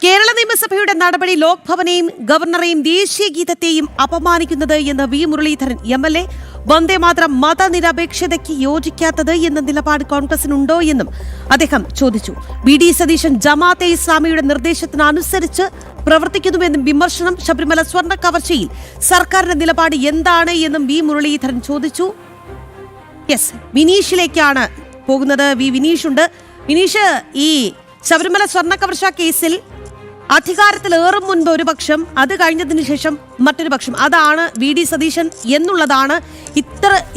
കേരള നിയമസഭയുടെ നടപടി ലോക്ഭവനെയും ഗവർണറെയും ദേശീയ ഗീതത്തെയും അപമാനിക്കുന്നത് എന്ന് വി മുരളീധരൻ MLA. വന്ദേമാതരം മതനിരപേക്ഷതയ്ക്ക് യോജിക്കാത്തത് എന്ന നിലപാട് കോൺഗ്രസിനുണ്ടോ എന്നും അദ്ദേഹം ചോദിച്ചു. VD സതീശൻ ജമാഅത്തെ ഇസ്ലാമിയുടെ നിർദ്ദേശത്തിനനുസരിച്ച് പ്രവർത്തിക്കുന്നുവെന്നും വിമർശനം. ശബരിമല സ്വർണ്ണ കവർച്ചയിൽ സർക്കാരിന്റെ നിലപാട് എന്താണ് എന്നും വി മുരളീധരൻ ചോദിച്ചു. വിനീഷിലേക്കാണ് പോകുന്നത്. വിനീഷ് ഉണ്ട്. വിനീഷ്, ഈ ശബരിമല സ്വർണ്ണ കവർച്ച കേസിൽ അധികാരത്തിലേറും മുൻപ് ഒരു പക്ഷം, അത് കഴിഞ്ഞതിന് ശേഷം മറ്റൊരു പക്ഷം, അതാണ് VD സതീശൻ എന്നുള്ളതാണ്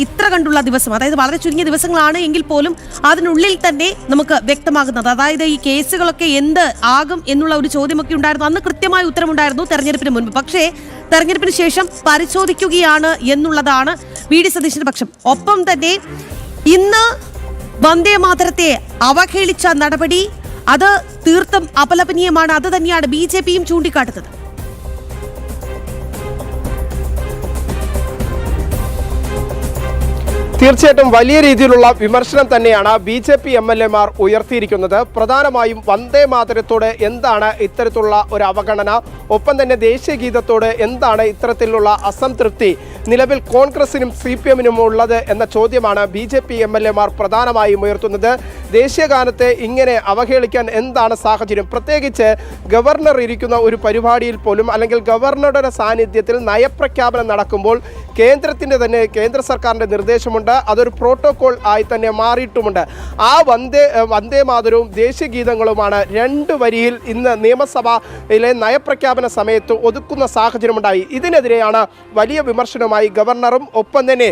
ഇത്ര കണ്ടുള്ള ദിവസം, അതായത് വളരെ ചുരുങ്ങിയ ദിവസങ്ങളാണ് എങ്കിൽ പോലും അതിനുള്ളിൽ തന്നെ നമുക്ക് വ്യക്തമാകുന്നത്. അതായത് ഈ കേസുകളൊക്കെ എന്ത് ആകും എന്നുള്ള ഒരു ചോദ്യമൊക്കെ ഉണ്ടായിരുന്നു. അന്ന് കൃത്യമായ ഉത്തരമുണ്ടായിരുന്നു തെരഞ്ഞെടുപ്പിന് മുൻപ്. പക്ഷേ തെരഞ്ഞെടുപ്പിന് ശേഷം പരിശോധിക്കുകയാണ് എന്നുള്ളതാണ് VD സതീശന്റെ പക്ഷം. ഒപ്പം തന്നെ ഇന്ന് വന്ദേമാതരത്തെ അവഹേളിച്ച നടപടി അത് തീർത്തും അപലപനീയമാണ്. അത് തന്നെയാണ് BJPയും ചൂണ്ടിക്കാട്ടുന്നത്. തീർച്ചയായിട്ടും വലിയ രീതിയിലുള്ള വിമർശനം തന്നെയാണ് BJP MLA മാർ ഉയർത്തിയിരിക്കുന്നത്. പ്രധാനമായും വന്ദേ മാതരത്തോട് എന്താണ് ഇത്തരത്തിലുള്ള ഒരു അവഗണന, ഒപ്പം തന്നെ ദേശീയ ഗീതത്തോട് എന്താണ് ഇത്തരത്തിലുള്ള അസംതൃപ്തി നിലവിൽ കോൺഗ്രസിനും CPM-നും ഉള്ളത് എന്ന ചോദ്യമാണ് BJP MLA മാർ പ്രധാനമായും ഉയർത്തുന്നത്. ദേശീയ ഗാനത്തെ ഇങ്ങനെ അവഹേളിക്കാൻ എന്താണ് സാഹചര്യം? പ്രത്യേകിച്ച് ഗവർണർ ഇരിക്കുന്ന ഒരു പരിപാടിയിൽ പോലും, അല്ലെങ്കിൽ ഗവർണറുടെ സാന്നിധ്യത്തിൽ നയപ്രഖ്യാപനം നടക്കുമ്പോൾ കേന്ദ്ര സർക്കാരിൻ്റെ നിർദ്ദേശമുണ്ട്. അതൊരു പ്രോട്ടോകോൾ ആയി തന്നെ മാറിയിട്ടുമുണ്ട്. ആ വന്ദേ മാതരവും ദേശീയ ഗീതങ്ങളുമാണ് രണ്ട് വരിയിൽ ഇന്ന് നിയമസഭയിലെ നയപ്രഖ്യാപന സമയത്ത് ഒതുക്കുന്ന സാഹചര്യമുണ്ടായി. ഇതിനെതിരെയാണ് വലിയ വിമർശനവുമായി ഗവർണറും ഒപ്പം തന്നെ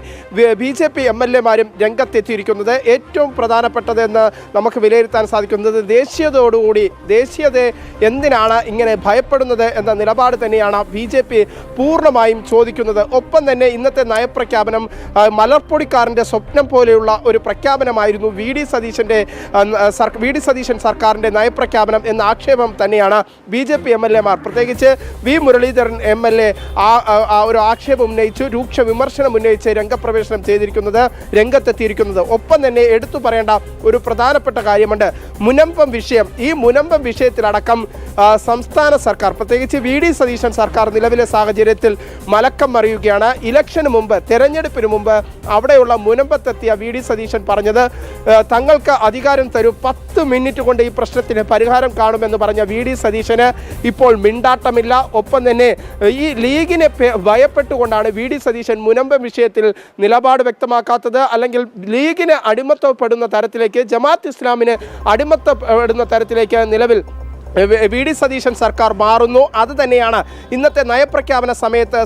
BJP MLA-മാരും രംഗത്തെത്തിയിരിക്കുന്നത്. ഏറ്റവും പ്രധാനപ്പെട്ടതെന്ന് നമുക്ക് വിലയിരുത്താൻ സാധിക്കുന്നത് ദേശീയതയോടുകൂടി, ദേശീയതയെ എന്തിനാണ് ഇങ്ങനെ ഭയപ്പെടുന്നത് എന്ന നിലപാട് തന്നെയാണ് BJP പൂർണ്ണമായും ചോദിക്കുന്നത്. ഒപ്പം തന്നെ ഇന്നത്തെ നയപ്രഖ്യാപനം മലർപ്പൊടിക്കാരൻ്റെ സ്വപ്നം പോലെയുള്ള ഒരു പ്രഖ്യാപനമായിരുന്നു VD സതീശൻ സർക്കാരിൻ്റെ നയപ്രഖ്യാപനം എന്ന ആക്ഷേപം തന്നെയാണ് BJP MLA-മാർ, പ്രത്യേകിച്ച് വി മുരളീധരൻ MLA ഒരു ആക്ഷേപം ഉന്നയിച്ചു, രൂക്ഷ വിമർശനം ഉന്നയിച്ച് രംഗപ്രവേശനം രംഗത്തെത്തിയിരിക്കുന്നത്. ഒപ്പം തന്നെ എടുത്തു പറയേണ്ട ഒരു പ്രധാനപ്പെട്ട കാര്യമുണ്ട്, മുനമ്പം വിഷയം. ഈ മുനമ്പം വിഷയത്തിലടക്കം സംസ്ഥാന സർക്കാർ, പ്രത്യേകിച്ച് VD സതീശൻ സർക്കാർ നിലവിലെ സാഹചര്യത്തിൽ മലക്കം മറിയുകയാണ്. ഇലക്ഷന് മുമ്പ്, തെരഞ്ഞെടുപ്പിന് മുമ്പ് അവിടെയുള്ള മുനമ്പത്തെത്തിയ VD സതീശൻ പറഞ്ഞത് തങ്ങൾക്ക് അധികാരം തരൂ, 10 മിനിറ്റ് കൊണ്ട് ഈ പ്രശ്നത്തിന് പരിഹാരം കാണുമെന്ന് പറഞ്ഞ VD സതീശന് ഇപ്പോൾ മിണ്ടാട്ടമില്ല. ഒപ്പം തന്നെ ഈ ലീഗിനെ ഭയപ്പെട്ടുകൊണ്ടാണ് VD സതീശൻ മുനമ്പം വിഷയത്തിൽ നിലപാട് വ്യക്തമാക്കാത്തത്. അല്ലെങ്കിൽ ലീഗിന് അടിമത്തപ്പെടുന്ന തരത്തിലേക്ക്, ജമാഅത്ത് ഇസ്ലാമിന് അടിമത്തപ്പെടുന്ന തരത്തിലേക്ക് നിലവിൽ VD സതീശൻ സർക്കാർ മാറുന്നു. അത് തന്നെയാണ് ഇന്നത്തെ നയപ്രഖ്യാപന സമയത്ത്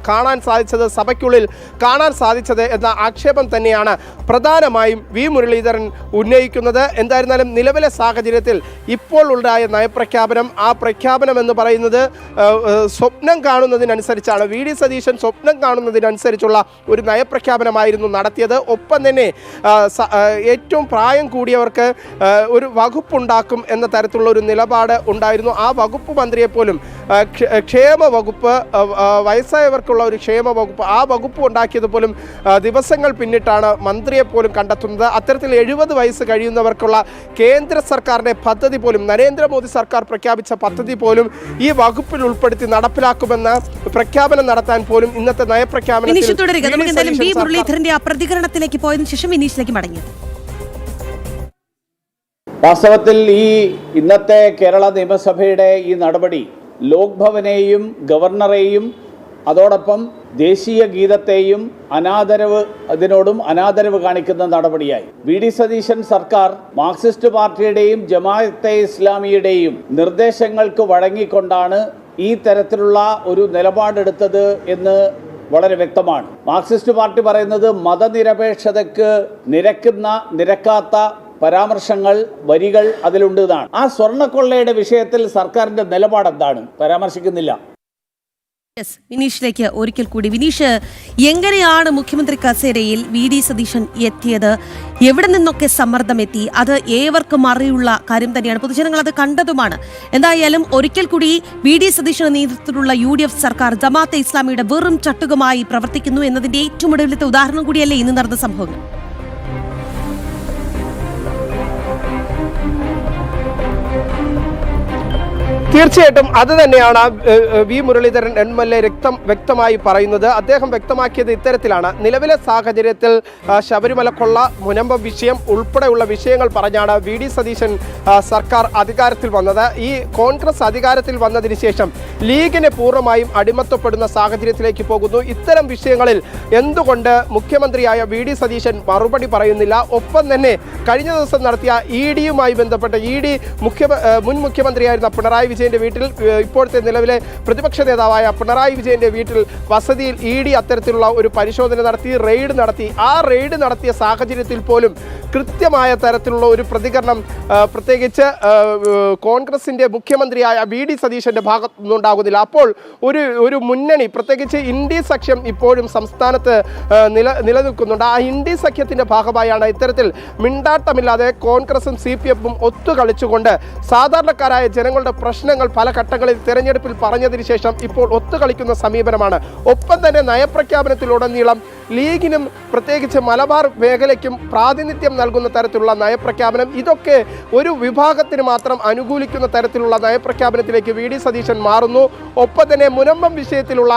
കാണാൻ സാധിച്ചത്, സഭയ്ക്കുള്ളിൽ കാണാൻ സാധിച്ചത് എന്ന ആക്ഷേപം തന്നെയാണ് പ്രധാനമായും വി മുരളീധരൻ ഉന്നയിക്കുന്നത്. എന്തായിരുന്നാലും നിലവിലെ സാഹചര്യത്തിൽ ഇപ്പോൾ ഉണ്ടായ നയപ്രഖ്യാപനം, ആ പ്രഖ്യാപനം എന്ന് പറയുന്നത് സ്വപ്നം കാണുന്നതിനനുസരിച്ചാണ്. VD സതീശൻ സ്വപ്നം കാണുന്നതിനനുസരിച്ചുള്ള ഒരു നയപ്രഖ്യാപനമായിരുന്നു നടത്തിയത്. ഒപ്പം തന്നെ ഏറ്റവും പ്രായം കൂടിയവർക്ക് ഒരു വകുപ്പുണ്ടാക്കും എന്ന തരത്തിലുള്ള ഒരു നിലപാട് ഉണ്ടായിരുന്നു. ആ വകുപ്പ് മന്ത്രിയെ പോലും ക്ഷേമ വകുപ്പ്, വയസ്സായവർക്കുള്ള ഒരു ക്ഷേമ വകുപ്പ്, ആ വകുപ്പ് ഉണ്ടാക്കിയത് പോലും ദിവസങ്ങൾ പിന്നിട്ടാണ് മന്ത്രിയെ പോലും കണ്ടെത്തുന്നത്. അത്തരത്തിൽ 70 വയസ്സ് കഴിയുന്നവർക്കുള്ള കേന്ദ്ര സർക്കാരിൻ്റെ പദ്ധതി പോലും, നരേന്ദ്രമോദി സർക്കാർ പ്രഖ്യാപിച്ച പദ്ധതി പോലും ഈ വകുപ്പിൽ ഉൾപ്പെടുത്തി നടപ്പിലാക്കുമെന്ന് പ്രഖ്യാപനം നടത്താൻ പോലും ഇന്നത്തെ നയപ്രഖ്യാപനത്തിൽ മുരളീധരന്റെ ആ പ്രതികരണത്തിലേക്ക് പോയതിനു ശേഷം വിനീഷിലേക്ക് മടങ്ങിയത്. വാസ്തവത്തിൽ ഈ ഇന്നത്തെ കേരള നിയമസഭയുടെ ഈ നടപടി ലോക്ഭവനെയും ഗവർണറെയും അതോടൊപ്പം ദേശീയ ഗീതത്തെയും അതിനോടും അനാദരവ് കാണിക്കുന്ന നടപടിയായി. VD സതീശൻ സർക്കാർ മാർക്സിസ്റ്റ് പാർട്ടിയുടെയും ജമാഅത്തെ ഇസ്ലാമിയുടെയും നിർദ്ദേശങ്ങൾക്ക് വഴങ്ങിക്കൊണ്ടാണ് ഈ തരത്തിലുള്ള ഒരു നിലപാടെടുത്തത് എന്ന് വളരെ വ്യക്തമാണ്. മാർക്സിസ്റ്റ് പാർട്ടി പറയുന്നത് മതനിരപേക്ഷതയ്ക്ക് നിരക്കാത്ത പരാമർശങ്ങൾ, വരികൾ അതിലുണ്ട് എന്നാണ്. ആ സ്വർണ്ണക്കൊള്ളയുടെ വിഷയത്തിൽ സർക്കാരിന്റെ നിലപാട് എന്താണ്? പരാമർശിക്കുന്നില്ല. വിനീഷിലേക്ക് ഒരിക്കൽ കൂടി. വിനീഷ്, എങ്ങനെയാണ് മുഖ്യമന്ത്രി കസേരയിൽ VD സതീശൻ എത്തിയത്? എവിടെ നിന്നൊക്കെ സമ്മർദ്ദം എത്തി? അത് ഏവർക്കും അറിയുള്ള കാര്യം തന്നെയാണ്, പൊതുജനങ്ങൾ അത് കണ്ടതുമാണ്. എന്തായാലും ഒരിക്കൽ കൂടി VD സതീശന്റെ നേതൃത്വത്തിലുള്ള UDF സർക്കാർ ജമാഅത്തെ ഇസ്ലാമിയുടെ വെറും ചട്ടുകമായി പ്രവർത്തിക്കുന്നു എന്നതിന്റെ ഏറ്റവും ഒടുവിലത്തെ ഉദാഹരണം കൂടിയല്ലേ ഇന്ന് നടന്ന സംഭവങ്ങൾ? തീർച്ചയായിട്ടും അത് തന്നെയാണ് വി മുരളീധരൻ MLA വ്യക്തമായി പറയുന്നത്. അദ്ദേഹം വ്യക്തമാക്കിയത് ഇത്തരത്തിലാണ്. നിലവിലെ സാഹചര്യത്തിൽ ശബരിമല കൊള്ള, മുനമ്പം വിഷയം ഉൾപ്പെടെയുള്ള വിഷയങ്ങൾ പറഞ്ഞാണ് VD സതീശൻ സർക്കാർ അധികാരത്തിൽ വന്നത്. ഈ കോൺഗ്രസ് അധികാരത്തിൽ വന്നതിന് ശേഷം ലീഗിനെ പൂർണ്ണമായും അടിമത്തപ്പെടുന്ന സാഹചര്യത്തിലേക്ക് പോകുന്നു. ഇത്തരം വിഷയങ്ങളിൽ എന്തുകൊണ്ട് മുഖ്യമന്ത്രിയായ VD സതീശൻ മറുപടി പറയുന്നില്ല? ഒപ്പം തന്നെ കഴിഞ്ഞ ദിവസം നടത്തിയ EDയുമായി ബന്ധപ്പെട്ട ED മുൻ മുഖ്യമന്ത്രിയായിരുന്ന പിണറായി വിജയന്റെ വീട്ടിൽ, ഇപ്പോഴത്തെ നിലവിലെ പ്രതിപക്ഷ നേതാവായ പിണറായി വിജയന്റെ വീട്ടിൽ വസതിയിൽ ED അത്തരത്തിലുള്ള ഒരു പരിശോധന നടത്തി, റെയ്ഡ് നടത്തി. ആ റെയ്ഡ് നടത്തിയ സാഹചര്യത്തിൽ പോലും കൃത്യമായ തരത്തിലുള്ള ഒരു പ്രതികരണം പ്രത്യേകിച്ച് കോൺഗ്രസിന്റെ മുഖ്യമന്ത്രിയായ VD സതീശന്റെ ഭാഗത്തു നിന്നുണ്ടാകുന്നില്ല. അപ്പോൾ ഒരു മുന്നണി, പ്രത്യേകിച്ച് ഇന്ത്യ സഖ്യം ഇപ്പോഴും സംസ്ഥാനത്ത് നിലനിൽക്കുന്നുണ്ട്. ആ ഇന്ത്യ സഖ്യത്തിന്റെ ഭാഗമായാണ് ഇത്തരത്തിൽ മിണ്ടാട്ടമില്ലാതെ കോൺഗ്രസും CPFും ഒത്തുകളിച്ചുകൊണ്ട് സാധാരണക്കാരായ ജനങ്ങളുടെ പ്രശ്നങ്ങൾ പല ഘട്ടങ്ങളിൽ തെരഞ്ഞെടുപ്പിൽ പറഞ്ഞതിന് ശേഷം ഇപ്പോൾ ഒത്തുകളിക്കുന്ന സമീപനമാണ്. ഒപ്പം തന്നെ നയപ്രഖ്യാപനത്തിലുടനീളം ലീഗിനും പ്രത്യേകിച്ച് മലബാർ മേഖലയ്ക്കും പ്രാതിനിധ്യം നൽകുന്ന തരത്തിലുള്ള നയപ്രഖ്യാപനം, ഇതൊക്കെ ഒരു വിഭാഗത്തിന് മാത്രം അനുകൂലിക്കുന്ന തരത്തിലുള്ള നയപ്രഖ്യാപനത്തിലേക്ക് VD സതീശൻ മാറുന്നു. ഒപ്പം തന്നെ മുനമ്പം വിഷയത്തിലുള്ള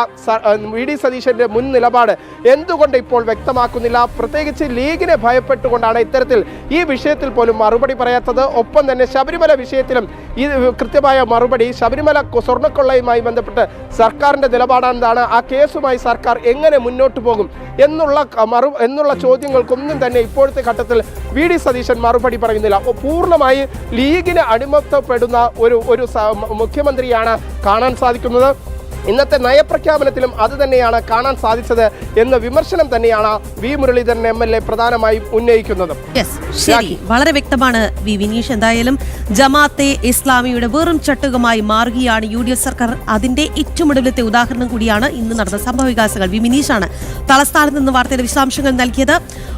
VD സതീശന്റെ മുൻ നിലപാട് എന്തുകൊണ്ട് ഇപ്പോൾ വ്യക്തമാക്കുന്നില്ല? പ്രത്യേകിച്ച് ലീഗിനെ ഭയപ്പെട്ടുകൊണ്ടാണ് ഇത്തരത്തിൽ ഈ വിഷയത്തിൽ പോലും മറുപടി പറയാത്തത്. ഒപ്പം തന്നെ ശബരിമല വിഷയത്തിലും ഈ കൃത്യമായ മറുപടി, ശബരിമല സ്വർണ്ണക്കൊള്ളയുമായി ബന്ധപ്പെട്ട് സർക്കാരിന്റെ നിലപാടെന്താണ്, ആ കേസുമായി സർക്കാർ എങ്ങനെ മുന്നോട്ട് പോകും എന്നുള്ള ചോദ്യങ്ങൾക്കൊന്നും തന്നെ ഇപ്പോഴത്തെ ഘട്ടത്തിൽ VD സതീശൻ മറുപടി പറയുന്നില്ല. പൂർണ്ണമായി ലീഗിന് അടിമത്തപ്പെടുന്ന ഒരു മുഖ്യമന്ത്രിയാണ് കാണാൻ സാധിക്കുന്നത്. ഇന്നത്തെ നയപ്രഖ്യാപനത്തിലും അത് തന്നെയാണ് കാണാൻ സാധിച്ചത് എന്ന വിമർശനം തന്നെയാണ് വി മുരളീധരൻ MLA പ്രധാനമായും ഉന്നയിക്കുന്നത്. ശരി, വളരെ വ്യക്തമാണ് വിനീഷ്. എന്തായാലും ജമാഅത്തെ ഇസ്ലാമിയുടെ വെറും ചട്ടുകമായി മാറുകയാണ് UDF സർക്കാർ. അതിന്റെ ഏറ്റവും ഒടുവിലത്തെ ഉദാഹരണം കൂടിയാണ് ഇന്ന് നടന്ന സംഭവവികാസങ്ങൾ. വിനീഷാണ് തലസ്ഥാനത്ത് നിന്ന് വാർത്തയുടെ വിശദാംശങ്ങൾ നൽകിയത്.